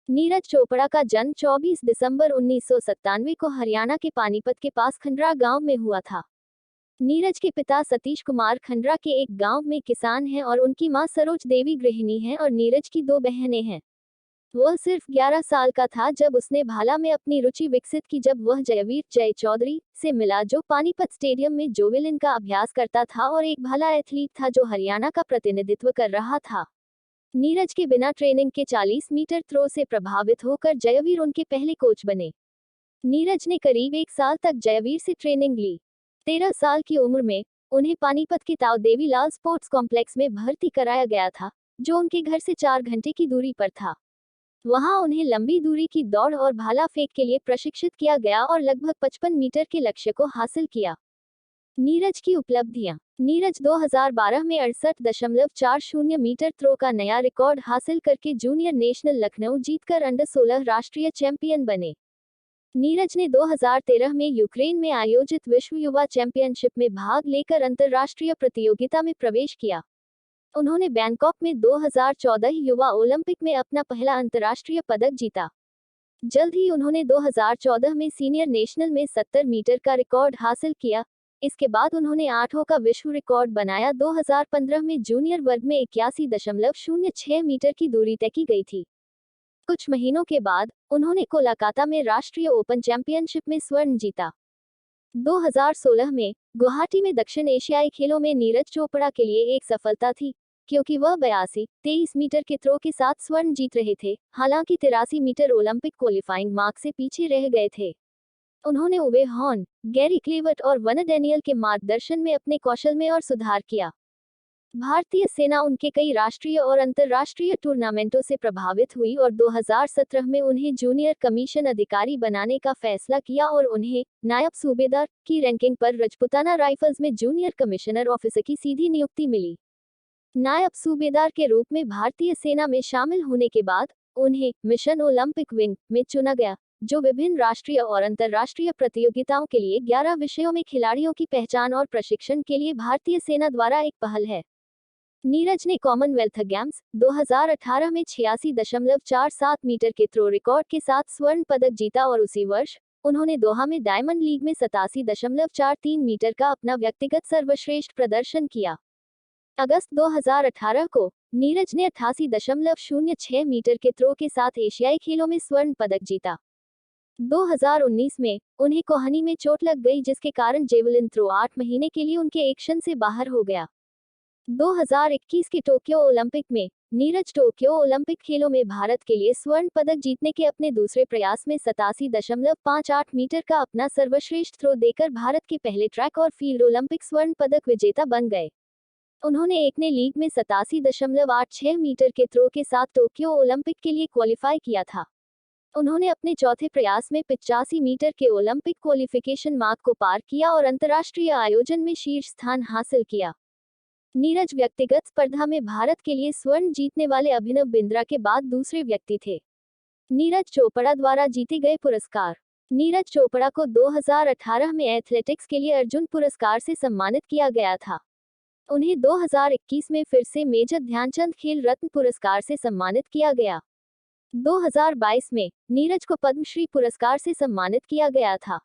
नीरज चोपड़ा का जन्म 24 दिसंबर 1997 को हरियाणा के पानीपत के पास खंडरा गांव में हुआ था। नीरज के पिता सतीश कुमार खंडरा के एक गांव में किसान हैं और उनकी मां सरोज देवी गृहिणी हैं और नीरज की दो बहनें हैं। वह सिर्फ 11 साल का था जब उसने भाला में अपनी रुचि विकसित की, जब वह जयवीर जय चौधरी से मिला जो पानीपत स्टेडियम में जोवेलिन का अभ्यास करता था और एक भाला एथलीट था जो हरियाणा का प्रतिनिधित्व कर रहा था। नीरज के बिना ट्रेनिंग के 40 मीटर थ्रो से प्रभावित होकर जयवीर उनके पहले कोच बने। नीरज ने करीब 1 साल तक जयवीर से ट्रेनिंग ली। 13 साल की उम्र में उन्हें पानीपत के ताऊ देवी लाल स्पोर्ट्स कॉम्प्लेक्स में भर्ती कराया गया था, जो उनके घर से 4 घंटे की दूरी पर था। वहां उन्हें लंबी दूरी की दौड़ और भाला फेंक के लिए प्रशिक्षित किया गया और लगभग 55 मीटर के लक्ष्य को हासिल किया। नीरज की उपलब्धियां। नीरज 2012 में 68.40 मीटर थ्रो का नया रिकॉर्ड हासिल करके जूनियर नेशनल लखनऊ जीतकर अंडर 16 राष्ट्रीय चैंपियन बने। नीरज ने 2013 में यूक्रेन में आयोजित विश्व युवा चैंपियनशिप में भाग लेकर अंतर्राष्ट्रीय प्रतियोगिता में प्रवेश किया। उन्होंने बैंकॉक में 2014 युवा ओलंपिक में अपना पहला अंतर्राष्ट्रीय पदक जीता। जल्द ही उन्होंने 2014 में सीनियर नेशनल में 70 मीटर का रिकॉर्ड हासिल किया। इसके बाद उन्होंने 8 का विश्व रिकॉर्ड बनाया। 2015 में जूनियर वर्ग में 81.06 मीटर की दूरी तय की गई थी। कुछ महीनों के बाद उन्होंने कोलकाता में राष्ट्रीय ओपन चैंपियनशिप में स्वर्ण जीता। 2016 में गुवाहाटी में दक्षिण एशियाई खेलों में नीरज चोपड़ा के लिए एक सफलता थी, क्योंकि वह 82-23 मीटर के थ्रो के साथ स्वर्ण जीत रहे थे, हालांकि 83 मीटर ओलंपिक क्वालिफाइंग मार्क से पीछे रह गए थे। उन्होंने उवे हॉर्न, गैरी क्लेवर्ट और वन डैनियल के मार्गदर्शन में अपने कौशल में और सुधार किया। भारतीय सेना उनके कई राष्ट्रीय और अंतर्राष्ट्रीय टूर्नामेंटों से प्रभावित हुई और 2017 में उन्हें जूनियर कमीशन अधिकारी बनाने का फैसला किया और उन्हें नायब सूबेदार की रैंकिंग पर रजपुताना राइफल्स में जूनियर कमिश्नर ऑफिसर की सीधी नियुक्ति मिली। नायब सूबेदार के रूप में भारतीय सेना में शामिल होने के बाद उन्हें मिशन ओलंपिक विंग में चुना गया, जो विभिन्न राष्ट्रीय और अंतर्राष्ट्रीय प्रतियोगिताओं के लिए 11 विषयों में खिलाड़ियों की पहचान और प्रशिक्षण के लिए भारतीय सेना द्वारा एक पहल है। नीरज ने कॉमनवेल्थ गेम्स 2018 में 86.47 मीटर के थ्रो रिकॉर्ड के साथ स्वर्ण पदक जीता और उसी वर्ष उन्होंने दोहा में डायमंड लीग में 87.43 मीटर का अपना व्यक्तिगत सर्वश्रेष्ठ प्रदर्शन किया। अगस्त 2018 को नीरज ने 88.06 मीटर के थ्रो के साथ एशियाई खेलों में स्वर्ण पदक जीता। 2019 में उन्हें कोहनी में चोट लग गई, जिसके कारण जेवलिन थ्रो 8 महीने के लिए उनके एक्शन से बाहर हो गया। 2021 के टोक्यो ओलंपिक में नीरज टोक्यो ओलंपिक खेलों में भारत के लिए स्वर्ण पदक जीतने के अपने दूसरे प्रयास में 87.58 मीटर का अपना सर्वश्रेष्ठ थ्रो देकर भारत के पहले ट्रैक और फील्ड ओलंपिक स्वर्ण पदक विजेता बन गए। उन्होंने एक ने लीग में 87.86 मीटर के थ्रो के साथ टोक्यो ओलंपिक के लिए क्वालिफाई किया था। उन्होंने अपने चौथे प्रयास में 85 मीटर के ओलंपिक क्वालिफिकेशन मार्क को पार किया और अंतर्राष्ट्रीय आयोजन में शीर्ष स्थान हासिल किया। नीरज व्यक्तिगत स्पर्धा में भारत के लिए स्वर्ण जीतने वाले अभिनव बिंद्रा के बाद दूसरे व्यक्ति थे। नीरज चोपड़ा द्वारा जीते गए पुरस्कार। नीरज चोपड़ा को 2018 में एथलेटिक्स के लिए अर्जुन पुरस्कार से सम्मानित किया गया था। उन्हें 2021 में फिर से मेजर ध्यानचंद खेल रत्न पुरस्कार से सम्मानित किया गया। 2022 में नीरज को पद्मश्री पुरस्कार से सम्मानित किया गया था।